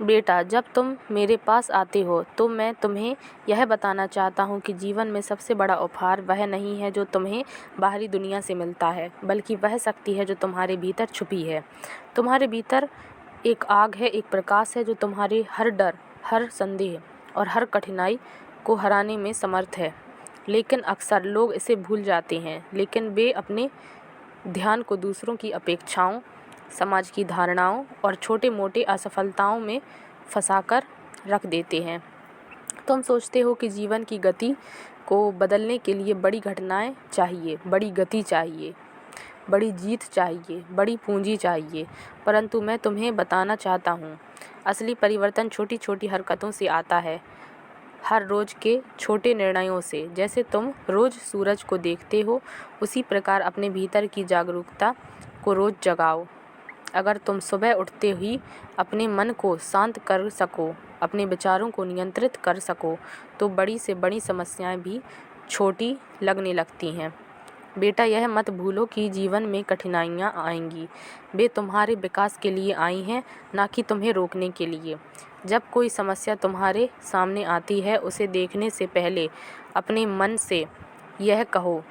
बेटा, जब तुम मेरे पास आते हो तो मैं तुम्हें यह बताना चाहता हूँ कि जीवन में सबसे बड़ा उपहार वह नहीं है जो तुम्हें बाहरी दुनिया से मिलता है, बल्कि वह शक्ति है जो तुम्हारे भीतर छुपी है। तुम्हारे भीतर एक आग है, एक प्रकाश है जो तुम्हारे हर डर, हर संदेह और हर कठिनाई को हराने में समर्थ है। लेकिन अक्सर लोग इसे भूल जाते हैं, लेकिन वे अपने ध्यान को दूसरों की अपेक्षाओं, समाज की धारणाओं और छोटे-मोटे असफलताओं में फंसाकर रख देते हैं। तुम सोचते हो कि जीवन की गति को बदलने के लिए बड़ी घटनाएं चाहिए, बड़ी गति चाहिए, बड़ी जीत चाहिए, बड़ी पूंजी चाहिए, परंतु मैं तुम्हें बताना चाहता हूँ, असली परिवर्तन छोटी-छोटी हरकतों से आता है, हर रोज के छोटे निर्णयों से। जैसे तुम रोज सूरज को देखते हो, उसी प्रकार अपने भीतर की जागरूकता को रोज जगाओ। अगर तुम सुबह उठते ही अपने मन को शांत कर सको, अपने विचारों को नियंत्रित कर सको, तो बड़ी से बड़ी समस्याएं भी छोटी लगने लगती हैं। बेटा, यह मत भूलो कि जीवन में कठिनाइयाँ आएंगी। वे तुम्हारे विकास के लिए आई हैं, ना कि तुम्हें रोकने के लिए। जब कोई समस्या तुम्हारे सामने आती है, उसे देखने से पहले अपने मन से यह कहो,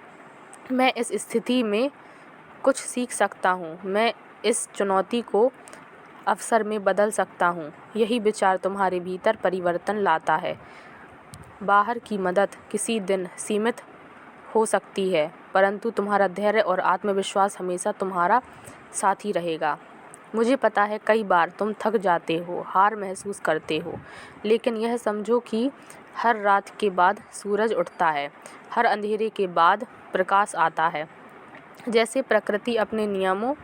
मैं इस स्थिति में कुछ सीख सकता हूँ, मैं इस चुनौती को अवसर में बदल सकता हूँ। यही विचार तुम्हारे भीतर परिवर्तन लाता है। बाहर की मदद किसी दिन सीमित हो सकती है, परंतु तुम्हारा धैर्य और आत्मविश्वास हमेशा तुम्हारा साथी रहेगा। मुझे पता है कई बार तुम थक जाते हो, हार महसूस करते हो, लेकिन यह समझो कि हर रात के बाद सूरज उठता है, हर अंधेरे के बाद प्रकाश आता है। जैसे प्रकृति अपने नियमों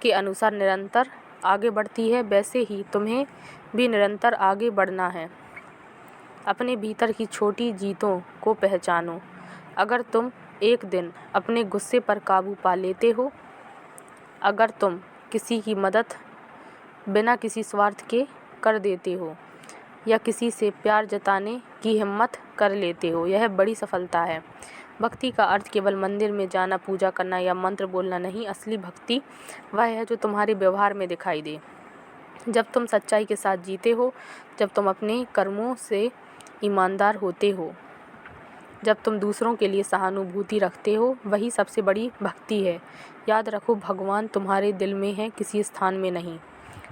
के अनुसार निरंतर आगे बढ़ती है, वैसे ही तुम्हें भी निरंतर आगे बढ़ना है। अपने भीतर की छोटी जीतों को पहचानो। अगर तुम एक दिन अपने गुस्से पर काबू पा लेते हो, अगर तुम किसी की मदद बिना किसी स्वार्थ के कर देते हो, या किसी से प्यार जताने की हिम्मत कर लेते हो, यह बड़ी सफलता है। भक्ति का अर्थ केवल मंदिर में जाना, पूजा करना या मंत्र बोलना नहीं। असली भक्ति वह है जो तुम्हारे व्यवहार में दिखाई दे। जब तुम सच्चाई के साथ जीते हो, जब तुम अपने कर्मों से ईमानदार होते हो, जब तुम दूसरों के लिए सहानुभूति रखते हो, वही सबसे बड़ी भक्ति है। याद रखो, भगवान तुम्हारे दिल में है, किसी स्थान में नहीं।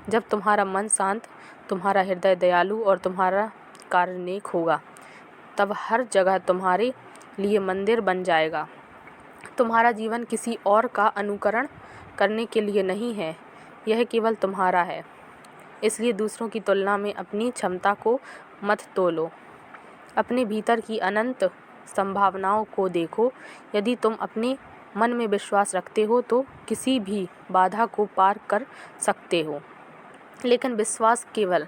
जब तुम्हारा मन शांत, तुम्हारा हृदय दयालु और तुम्हारा कार्य नेक होगा, तब हर जगह तुम्हारे लिए मंदिर बन जाएगा। तुम्हारा जीवन किसी और का अनुकरण करने के लिए नहीं है, यह केवल तुम्हारा है। इसलिए दूसरों की तुलना में अपनी क्षमता को मत तोलो। अपने भीतर की अनंत संभावनाओं को देखो। यदि तुम अपने मन में विश्वास रखते हो तो किसी भी बाधा को पार कर सकते हो। लेकिन विश्वास केवल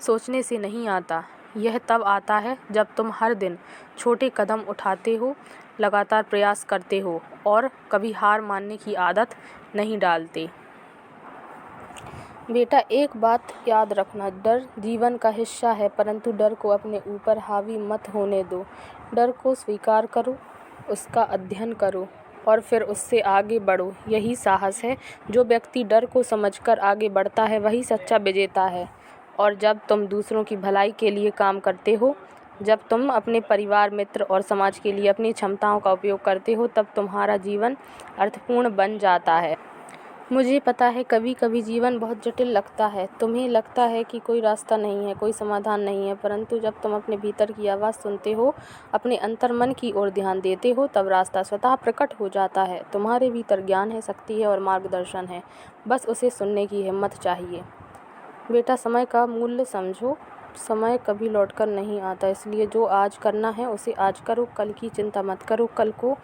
सोचने से नहीं आता, यह तब आता है जब तुम हर दिन छोटे कदम उठाते हो, लगातार प्रयास करते हो और कभी हार मानने की आदत नहीं डालते। बेटा, एक बात याद रखना, डर जीवन का हिस्सा है, परंतु डर को अपने ऊपर हावी मत होने दो। डर को स्वीकार करो, उसका अध्ययन करो और फिर उससे आगे बढ़ो। यही साहस है। जो व्यक्ति डर को समझकर आगे बढ़ता है, वही सच्चा विजेता है। और जब तुम दूसरों की भलाई के लिए काम करते हो, जब तुम अपने परिवार, मित्र और समाज के लिए अपनी क्षमताओं का उपयोग करते हो, तब तुम्हारा जीवन अर्थपूर्ण बन जाता है। मुझे पता है कभी कभी जीवन बहुत जटिल लगता है, तुम्हें लगता है कि कोई रास्ता नहीं है, कोई समाधान नहीं है, परंतु जब तुम अपने भीतर की आवाज़ सुनते हो, अपने अंतर्मन की ओर ध्यान देते हो, तब रास्ता स्वतः प्रकट हो जाता है। तुम्हारे भीतर ज्ञान है, शक्ति है और मार्गदर्शन है, बस उसे सुनने की हिम्मत चाहिए। बेटा, समय का मूल्य समझो। समय कभी लौटकर नहीं आता, इसलिए जो आज करना है उसे आज करो। कल की चिंता मत करो, कल को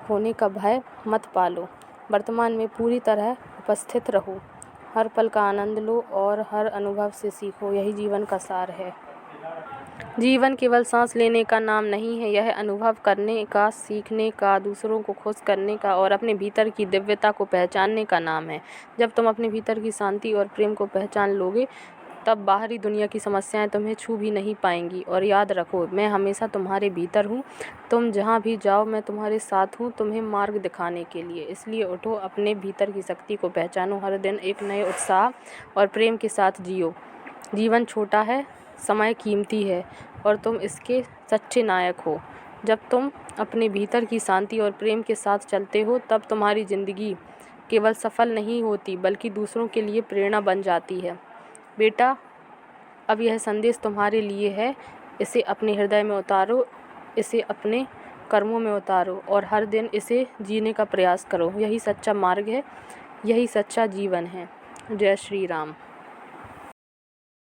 खोने का भय मत पालो। वर्तमान में पूरी तरह उपस्थित रहो, हर पल का आनंद लो और हर अनुभव से सीखो। यही जीवन का सार है। जीवन केवल सांस लेने का नाम नहीं है, यह अनुभव करने का, सीखने का, दूसरों को खुश करने का और अपने भीतर की दिव्यता को पहचानने का नाम है। जब तुम अपने भीतर की शांति और प्रेम को पहचान लोगे, तब बाहरी दुनिया की समस्याएं तुम्हें छू भी नहीं पाएंगी। और याद रखो, मैं हमेशा तुम्हारे भीतर हूँ। तुम जहाँ भी जाओ, मैं तुम्हारे साथ हूँ, तुम्हें मार्ग दिखाने के लिए। इसलिए उठो, अपने भीतर की शक्ति को पहचानो, हर दिन एक नए उत्साह और प्रेम के साथ जियो। जीवन छोटा है, समय कीमती है और तुम इसके सच्चे नायक हो। जब तुम अपने भीतर की शांति और प्रेम के साथ चलते हो तब तुम्हारी ज़िंदगी केवल सफल नहीं होती बल्कि दूसरों के लिए प्रेरणा बन जाती है। बेटा, अब यह संदेश तुम्हारे लिए है। इसे अपने हृदय में उतारो, इसे अपने कर्मों में उतारो और हर दिन इसे जीने का प्रयास करो। यही सच्चा मार्ग है, यही सच्चा जीवन है। जय श्री राम।